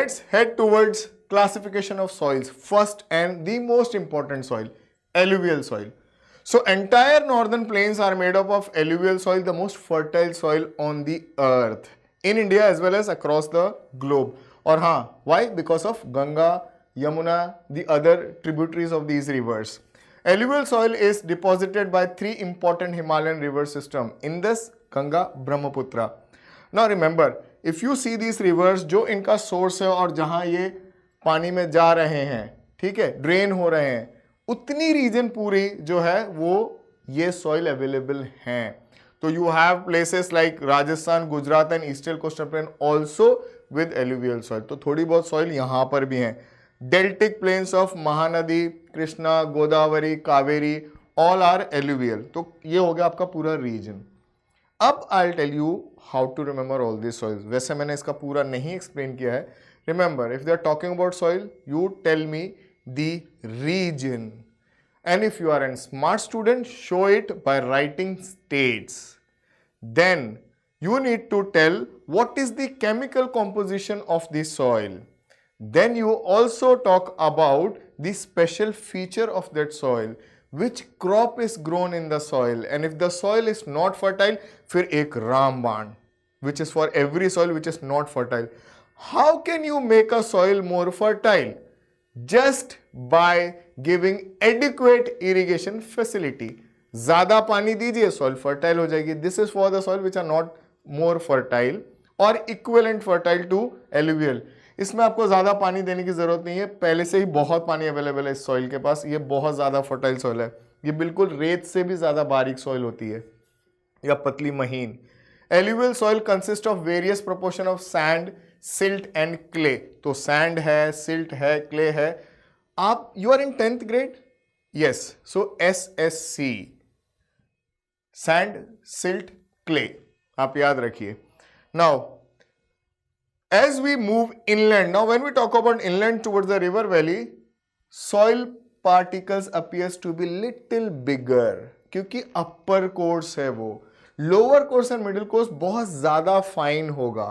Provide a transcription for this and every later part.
let's head towards classification of soils. First and the most important soil, alluvial soil. So entire northern plains are made up of alluvial soil, the most fertile soil on the earth, in India as well as across the globe. और हाँ, why? Because of Ganga, Yamuna, the other tributaries of these rivers. Alluvial soil is deposited by three important Himalayan river system, Indus, Ganga, Brahmaputra. Now remember, if you see these rivers, जो इनका source है और जहां ये पानी में जा रहे हैं, ठीक है, ड्रेन हो रहे हैं, उतनी रीजन पूरी जो है वो ये सॉइल अवेलेबल हैं. तो you have places like Rajasthan, Gujarat and eastern coastal plain also with alluvial soil. तो थोड़ी बहुत सॉइल यहां पर भी हैं. Deltaic plains of Mahanadi, Krishna, Godavari, Kaveri, all are alluvial. तो ये हो गया आपका पूरा रीजन. अब I tell you how to remember all this soils. वैसे मैंने इसका पूरा नहीं एक्सप्लेन किया है. Remember, if they are talking about soil, you tell me the region. And if you are a smart student, show it by writing states. Then you need to tell what is the chemical composition of the soil. Then you also talk about the special feature of that soil, which crop is grown in the soil, and if the soil is not fertile, फिर एक रामबाण, which is for every soil which is not fertile. How can you make a soil more fertile? Just by giving adequate irrigation facility. ज्यादा पानी दीजिए, soil fertile हो जाएगी. This is for the soil which are not more fertile or equivalent fertile to alluvial. इसमें आपको ज्यादा पानी देने की जरूरत नहीं है, पहले से ही बहुत पानी अवेलेबल है इस सॉइल के पास. ये बहुत ज्यादा फर्टाइल सॉइल है. ये बिल्कुल रेत से भी ज्यादा बारीक सॉइल होती है या पतली महीन. Alluvial soil consists of various proportion of sand, silt and clay. तो sand है, silt है, clay है. आप you are in 10th grade? Yes. So SSC. Sand, silt, clay. आप याद रखिए. Now, as we move inland, now when we talk about inland towards the river valley, soil particles appears to be little bigger क्योंकि upper course है वो. Lower course and middle course बहुत ज्यादा fine होगा.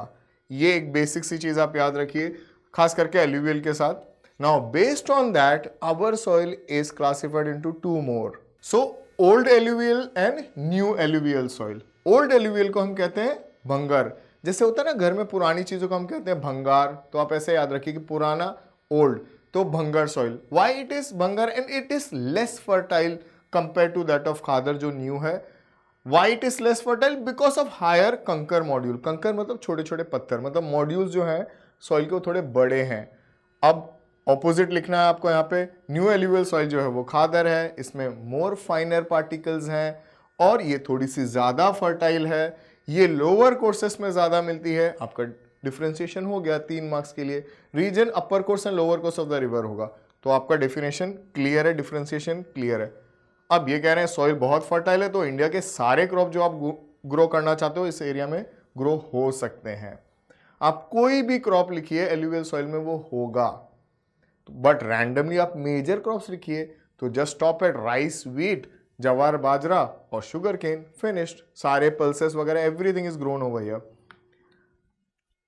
ये एक बेसिक सी चीज आप याद रखिए, खास करके एलुवियल के साथ. Now based on that our soil is classified into two more. So old alluvial and new alluvial soil. Old alluvial को हम कहते हैं भंगार. जैसे होता है ना घर में पुरानी चीजों को हम कहते हैं भंगार, तो आप ऐसे याद रखिए कि पुराना ओल्ड, तो bhangar soil. Why it is bhangar? And it is less fertile compare to that of khadar जो न्यू है. Why it is less fertile? Because of higher कंकर मॉड्यूल. कंकर मतलब छोटे छोटे पत्थर, मतलब मॉड्यूल्स जो हैं सॉइल के वो थोड़े बड़े हैं. अब ऑपोजिट लिखना है आपको यहाँ पे. न्यू एलुवियल सॉइल जो है वो खादर है, इसमें मोर फाइनर पार्टिकल्स हैं और ये थोड़ी सी ज़्यादा फर्टाइल है. ये लोअर कोर्सेस में ज़्यादा मिलती है. आपका डिफ्रेंसिएशन हो गया 3 मार्क्स के लिए. Region upper course and lower course of the river होगा. तो आपका डेफिनेशन क्लियर है, डिफ्रेंसिएशन क्लियर है. अब ये कह रहे हैं सॉइल बहुत फर्टाइल है तो इंडिया के सारे क्रॉप जो आप ग्रो करना चाहते हो इस एरिया में ग्रो हो सकते हैं. आप कोई भी क्रॉप लिखिए एलुवियल सॉइल में वो होगा. बट रैंडमली आप मेजर क्रॉप्स लिखिए तो just stop at rice, wheat, jowar, bajra और शुगर केन. फिनिश्ड. सारे पल्सेस वगैरह everything is grown over here.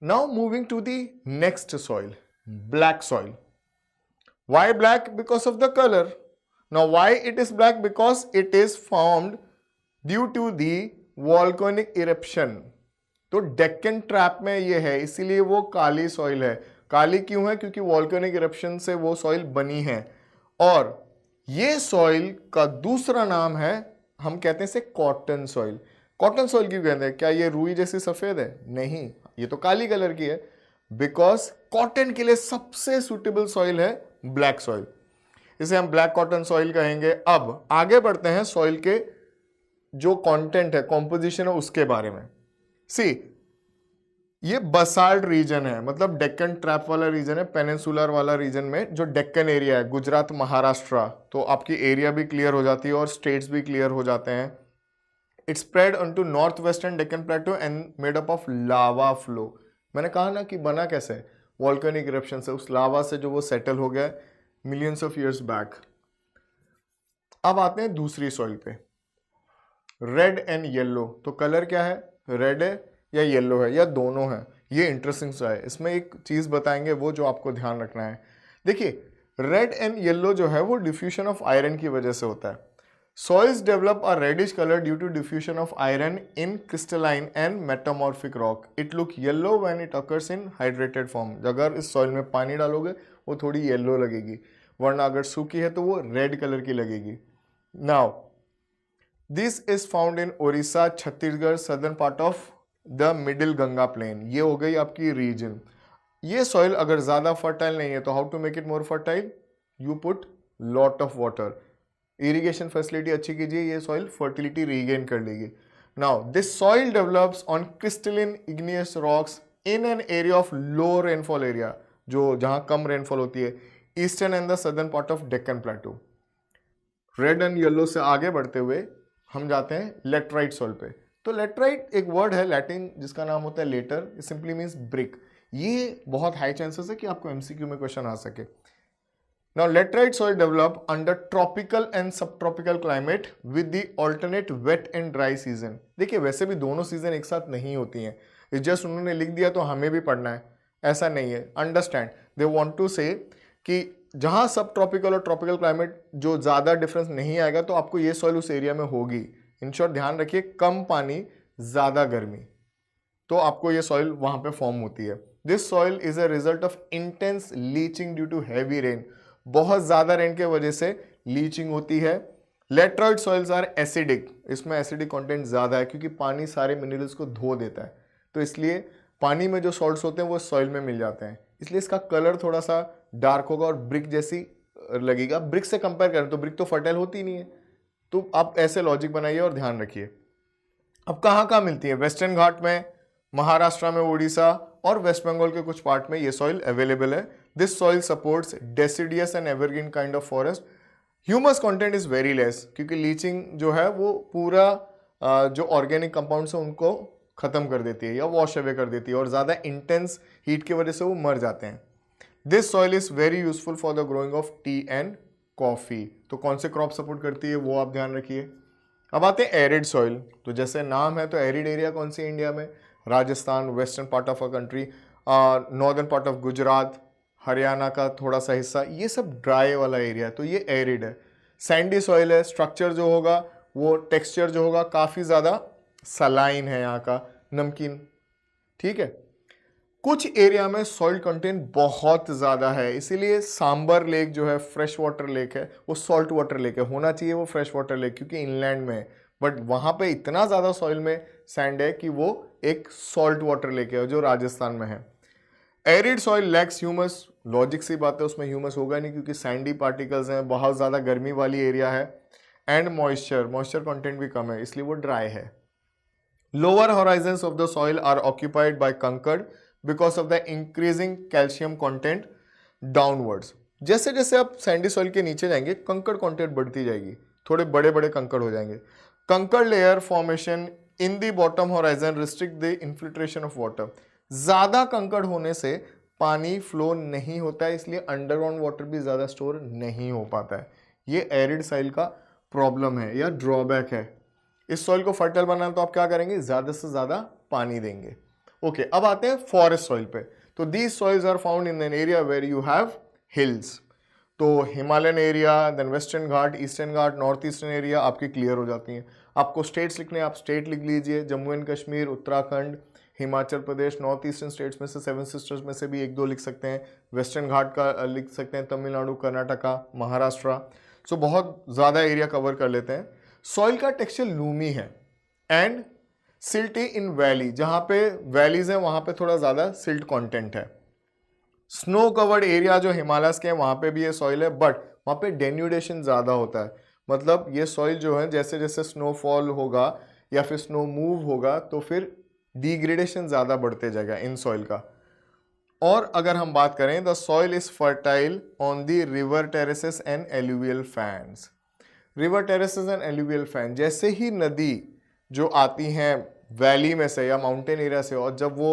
Now moving to the next soil, black soil. Why black? Because of the colour. Now why it is black? Because it is formed due to the volcanic eruption. तो Deccan trap में ये है, इसीलिए वो काली soil है. काली क्यों है? क्योंकि वॉल्केनिक इरप्शन से वो सॉइल बनी है. और ये सॉइल का दूसरा नाम है, हम कहते हैं इसे कॉटन सॉइल. कॉटन सॉइल क्यों कहते हैं? क्या ये रुई जैसी सफेद है? नहीं, ये तो काली कलर की है. बिकॉज कॉटन के लिए सबसे सुटेबल सॉइल है ब्लैक सॉइल, इसे हम ब्लैक कॉटन सॉइल कहेंगे. अब आगे बढ़ते हैं सॉइल के जो कंटेंट है, कॉम्पोजिशन है, उसके बारे में. सी, ये बसाल्ट रीजन है, मतलब डेक्कन ट्रैप वाला रीजन है, पेनिनसुलर वाला रीजन में जो डेक्कन एरिया है, गुजरात, महाराष्ट्र, तो आपकी एरिया भी क्लियर हो जाती है और स्टेट्स भी क्लियर हो जाते हैं. It's spread onto north western Deccan plateau and made up of lava flow. मैंने कहा ना कि बना कैसे? वॉल्केनिक इरप्शन से, उस लावा से जो वो सेटल हो गया मिलियंस ऑफ ईयर्स बैक. अब आते हैं दूसरी सॉइल पे, रेड एंड येलो. तो कलर क्या है? रेड है या येलो है या दोनों है? ये इंटरेस्टिंग सा है। इसमें एक चीज़ बताएंगे वो जो आपको ध्यान रखना है। देखिए रेड एंड येलो जो है वो डिफ्यूजन ऑफ आयरन की वजह से होता है। Soils develop a reddish colour due to diffusion of iron in crystalline and metamorphic rock. It look yellow when it occurs in hydrated form. अगर इस सॉइल में पानी डालोगे वो थोड़ी येलो लगेगी, वरना अगर सूखी है तो वो रेड कलर की लगेगी। Now this is found in Odisha, Chhattisgarh, southern part of the middle Ganga plain. ये हो गई आपकी रीजन। ये सॉइल अगर ज़्यादा फर्टाइल नहीं है तो how to make it more fertile, you put lot of water, irrigation facility अच्छी कीजिए, ये सॉइल फर्टिलिटी रीगेन कर लेगी। Now this soil develops on crystalline igneous rocks in an area of low rainfall area, जो जहां कम rainfall होती है, eastern and the southern part of Deccan plateau. Red and yellow से आगे बढ़ते हुए हम जाते हैं लेटराइट सॉइल पे। तो लेटराइट एक वर्ड है लैटिन जिसका नाम होता है later, it simply means brick. ये बहुत हाई चांसेस है कि आपको एमसीक्यू में क्वेश्चन आ सके। Now laterite soil develop under tropical and subtropical climate with the alternate wet and dry season। देखिए वैसे भी दोनों सीजन एक साथ नहीं होती हैं, इस जस्ट उन्होंने लिख दिया तो हमें भी पढ़ना है, ऐसा नहीं है। अंडरस्टैंड, दे वांट टू से कि जहां सब ट्रॉपिकल और ट्रॉपिकल क्लाइमेट जो ज़्यादा डिफरेंस नहीं आएगा तो आपको ये सॉइल उस एरिया में होगी। इन शॉर्ट ध्यान रखिए, कम पानी ज़्यादा गर्मी, तो आपको ये सॉइल वहां पे फॉर्म होती है। This soil is a result of intense leaching due to heavy rain. बहुत ज्यादा रेन के वजह से लीचिंग होती है। लेटराइट सॉइल्स आर एसिडिक, इसमें एसिडिक कंटेंट ज्यादा है क्योंकि पानी सारे मिनरल्स को धो देता है, तो इसलिए पानी में जो सॉल्ट्स होते हैं वो सॉइल में मिल जाते हैं, इसलिए इसका कलर थोड़ा सा डार्क होगा और ब्रिक जैसी लगेगा। ब्रिक से कंपेयर करें तो ब्रिक तो फर्टाइल होती ही नहीं है, तो आप ऐसे लॉजिक बनाइए और ध्यान रखिए। अब कहाँ कहाँ मिलती है, वेस्टर्न घाट में, महाराष्ट्र में, उड़ीसा और वेस्ट बंगाल के कुछ पार्ट में ये सॉइल अवेलेबल है। This soil supports deciduous and evergreen kind of forest. Humus content is very less क्योंकि लीचिंग जो है वो पूरा जो ऑर्गेनिक कंपाउंड्स हैं उनको खत्म कर देती है या वॉश अवे कर देती है, और ज़्यादा इंटेंस हीट की वजह से वो मर जाते हैं। This soil is very useful for the growing of T and coffee. तो कौन से क्रॉप सपोर्ट करती है वो आप ध्यान रखिए। अब आते हैं एरिड सॉइल। तो जैसे नाम है, तो एरिड एरिया कौन सी इंडिया में, Rajasthan, western part of a country, northern part of Gujarat, Haryana का थोड़ा सा हिस्सा, ये सब ड्राई वाला एरिया है, तो ये एरिड है। सैंडी सॉइल है, स्ट्रक्चर जो होगा वो, टेक्सचर जो होगा काफ़ी ज़्यादा सलाइन है यहाँ का, नमकीन, ठीक है। कुछ एरिया में सॉइल कंटेंट बहुत ज़्यादा है, इसीलिए सांबर लेक जो है फ्रेश वाटर लेक है, वो सॉल्ट वाटर लेक है। होना चाहिए वो फ्रेश वाटर लेक क्योंकि इनलैंड में है, बट वहाँ पे इतना ज़्यादा सॉइल में सैंड है कि वो एक सॉल्ट वाटर लेक है जो राजस्थान में है। Arid soil lacks humus, logic सी बात है, उसमें ह्यूमस होगा नहीं क्योंकि सैंडी पार्टिकल्स हैं, बहुत ज़्यादा गर्मी वाली एरिया है। एंड मॉइस्चर कंटेंट भी कम है, इसलिए वो ड्राई है। Lower horizons of the soil are occupied by kankar because of the increasing calcium content downwards. जैसे जैसे आप सैंडी सॉइल के नीचे जाएंगे कंकड़ कंटेंट बढ़ती जाएगी, थोड़े बड़े बड़े कंकड़ हो जाएंगे। कंकड़ layer formation in the bottom horizon restrict the infiltration of water. ज़्यादा कंकड़ होने से पानी फ्लो नहीं होता है, इसलिए अंडरग्राउंड वाटर भी ज़्यादा स्टोर नहीं हो पाता है। ये एरिड सॉइल का प्रॉब्लम है या ड्रॉबैक है। इस सॉइल को फर्टाइल बनाना तो आप क्या करेंगे, ज़्यादा से ज़्यादा पानी देंगे। ओके, अब आते हैं फॉरेस्ट सॉइल पे। तो these soils are found in an area where you have hills. तो Himalayan area, then western ghat, eastern ghat, north eastern area आपकी क्लियर हो जाती हैं। आपको स्टेट्स लिखने हैं, आप स्टेट लिख लीजिए, Jammu and Kashmir, Uttarakhand, Himachal Pradesh. North eastern states में से सेवन सिस्टर्स में से भी एक दो लिख सकते हैं। वेस्टर्न घाट का लिख सकते हैं, तमिलनाडु, कर्नाटका, महाराष्ट्र। सो बहुत ज़्यादा एरिया कवर कर लेते हैं। सॉइल का टेक्सचर लूमी है एंड सिल्टी इन वैली, जहाँ पे वैलीज हैं वहाँ पे थोड़ा ज़्यादा सिल्ट कंटेंट है। स्नो कवर्ड एरिया जो हिमालयस के हैं वहाँ पे भी ये सॉइल है, बट वहाँ पे डेन्यूडेशन ज़्यादा होता है। मतलब ये सॉइल जो है जैसे जैसे स्नोफॉल होगा या फिर स्नो मूव होगा तो फिर डिग्रेडेशन ज़्यादा बढ़ते जाएगा इन सॉइल का। और अगर हम बात करें, the soil is fertile on the river terraces and alluvial fans. River terraces and alluvial fan, जैसे ही नदी जो आती हैं वैली में से या माउंटेन एरिया से और जब वो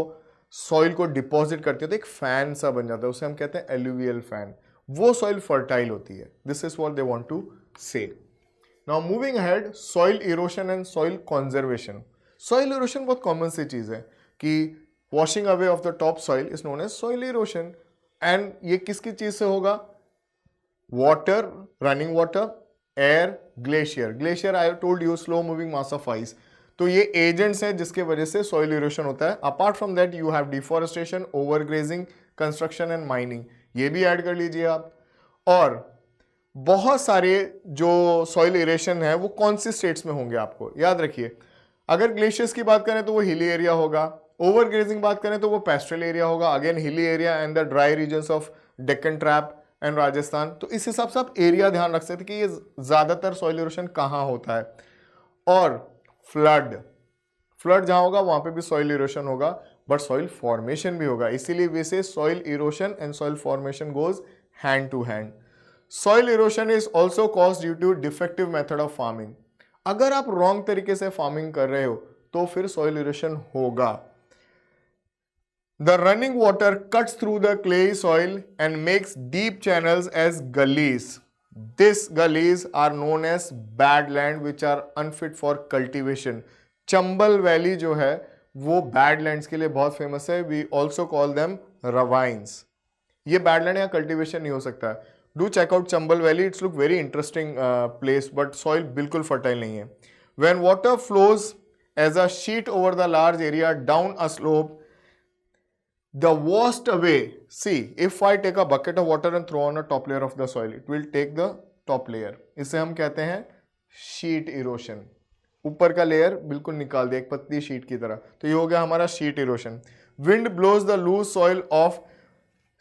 सॉइल को डिपॉजिट करती है तो एक फैन सा बन जाता है, उसे हम कहते हैं एलुवियल फैन। वो सॉइल फर्टाइल होती है। This is what they want to say. Now moving ahead, soil erosion and soil conservation. Soil erosion बहुत कॉमन सी चीज़ है कि washing away of the top soil is known as soil erosion. And ये किसकी चीज से होगा? Water, running water, air, glacier. Glacier I told you slow moving mass of ice. तो ये एजेंट्स हैं जिसके वजह से सॉइल इरोशन होता है। Apart from that you have deforestation, overgrazing, construction and mining, ये भी ऐड कर लीजिए आप। और बहुत सारे जो सॉइल इरेशन है वो कौन सी स्टेट्स में होंगे आपको याद रखिए। अगर ग्लेशियर्स की बात करें तो वो हिली एरिया होगा, ओवर ग्रेजिंग बात करें तो वो पेस्ट्रल एरिया होगा, again hilly area and the dry regions of Deccan trap and Rajasthan. तो इस हिसाब से आप एरिया ध्यान रख सकते कि ये ज्यादातर सॉइल इरोशन कहाँ होता है। और फ्लड, फ्लड जहां होगा वहां पे भी सॉइल इरोशन होगा, बट सॉइल फॉर्मेशन भी होगा। इसीलिए वैसे soil erosion and soil formation goes hand to hand. Soil erosion is also caused due to defective method of farming. अगर आप रॉन्ग तरीके से फार्मिंग कर रहे हो तो फिर सॉइल इरोशन होगा। The running water cuts through the clayey soil and makes deep channels as gullies. This gullies are known as bad land which are unfit for cultivation. Chambal valley जो है वो बैड लैंड्स के लिए बहुत famous है। We also call them ravines. ये bad land या cultivation नहीं हो सकता है। Do check out Chambal valley, it's look very interesting place, but soil बिल्कुल फर्टाइल नहीं है। When water flows as a sheet over the large area down a slope, the washed away, see if I take a bucket of water and throw on a top layer of the soil, it will take the top layer. इसे हम कहते हैं sheet erosion. ऊपर का layer बिल्कुल निकाल दिया एक पतली शीट की तरह, तो ये हो गया हमारा sheet erosion. Wind blows the loose soil of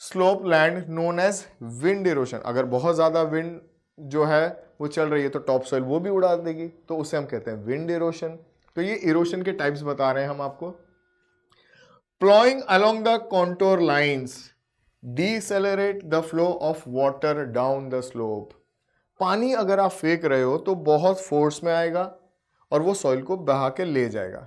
slope land known as wind erosion. अगर बहुत ज्यादा विंड जो है वो चल रही है तो टॉप सॉइल वो भी उड़ा देगी, तो उसे हम कहते हैं विंड इरोशन। तो ये इरोशन के टाइप्स बता रहे हैं हम आपको। Plowing along the contour lines decelerate the flow of water down the slope. पानी अगर आप फेंक रहे हो तो बहुत फोर्स में आएगा और वो सॉइल को बहा के ले जाएगा।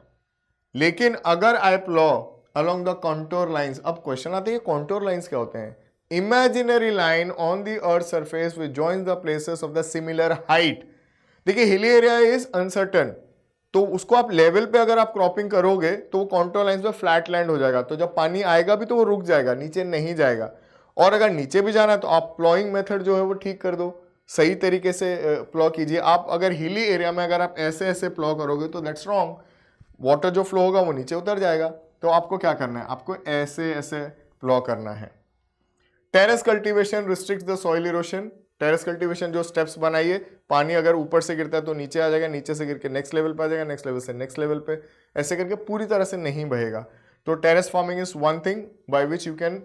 लेकिन अगर I plough along the contour lines, अब क्वेश्चन आते हैं contour lines क्या होते हैं? Imaginary line on the earth surface which joins the places of the similar height. देखिए हिली एरिया इज अनसर्टन, तो उसको आप लेवल पे अगर आप क्रॉपिंग करोगे तो वो कॉन्टोर लाइंस पे फ्लैट लैंड हो जाएगा। तो जब पानी आएगा भी तो वो रुक जाएगा, नीचे नहीं जाएगा। और अगर नीचे भी जाना है तो आप प्लॉइंग मेथड जो है वो ठीक कर दो, सही तरीके से प्लॉ कीजिए। आप अगर हिली एरिया में अगर आप ऐसे ऐसे प्लॉ करोगे तो दैट्स रॉन्ग, वाटर जो फ्लो होगा वो नीचे उतर जाएगा। तो आपको क्या करना है? आपको ऐसे ऐसे प्लॉ करना है। Terrace cultivation restricts the soil erosion. Terrace cultivation जो स्टेप्स बनाइए, पानी अगर ऊपर से गिरता है तो नीचे आ जाएगा, नीचे से गिर के नेक्स्ट लेवल पे आ जाएगा, नेक्स्ट लेवल से नेक्स्ट लेवल पे, ऐसे करके पूरी तरह से नहीं बहेगा। तो terrace farming is one thing by which you can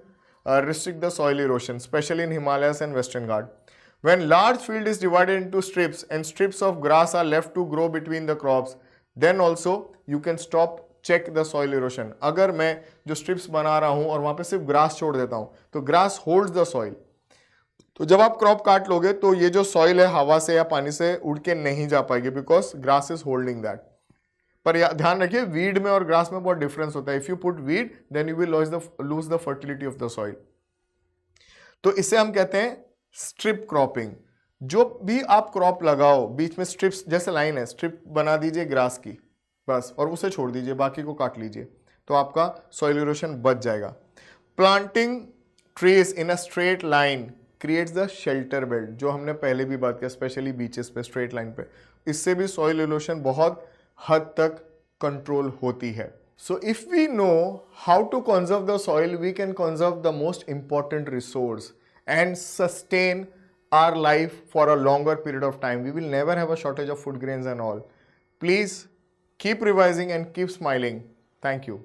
restrict the soil erosion, especially in Himalayas and Western Ghats. When large field is divided into strips and strips of grass are left to grow between the crops, then also you can stop check the soil erosion. अगर मैं जो strips बना रहा हूँ और वहाँ पे सिर्फ grass छोड़ देता हूँ तो grass holds the soil. तो जब आप क्रॉप काट लोगे तो ये जो सॉइल है हवा से या पानी से उड़ के नहीं जा पाएगी, because grass is holding that. पर ध्यान रखिए वीड में और ग्रास में बहुत डिफरेंस होता है। If you put weed then you will lose the fertility of the soil. तो इसे हम कहते हैं स्ट्रिप क्रॉपिंग। जो भी आप क्रॉप लगाओ बीच में स्ट्रिप्स, जैसे लाइन है, स्ट्रिप बना दीजिए ग्रास की बस, और उसे छोड़ दीजिए, बाकी को काट लीजिए, तो आपका सॉइल इरोशन बच जाएगा। Planting trees in a straight line creates the shelter belt, जो हमने पहले भी बात किया, स्पेशली बीचेस पे स्ट्रेट लाइन पे, इससे भी सॉइल इरोशन बहुत हद तक कंट्रोल होती है। So if we know how to conserve the soil we can conserve the most important resource and sustain our life for a longer period of time. We will never have a shortage of food grains and all. Please keep revising and keep smiling. Thank you.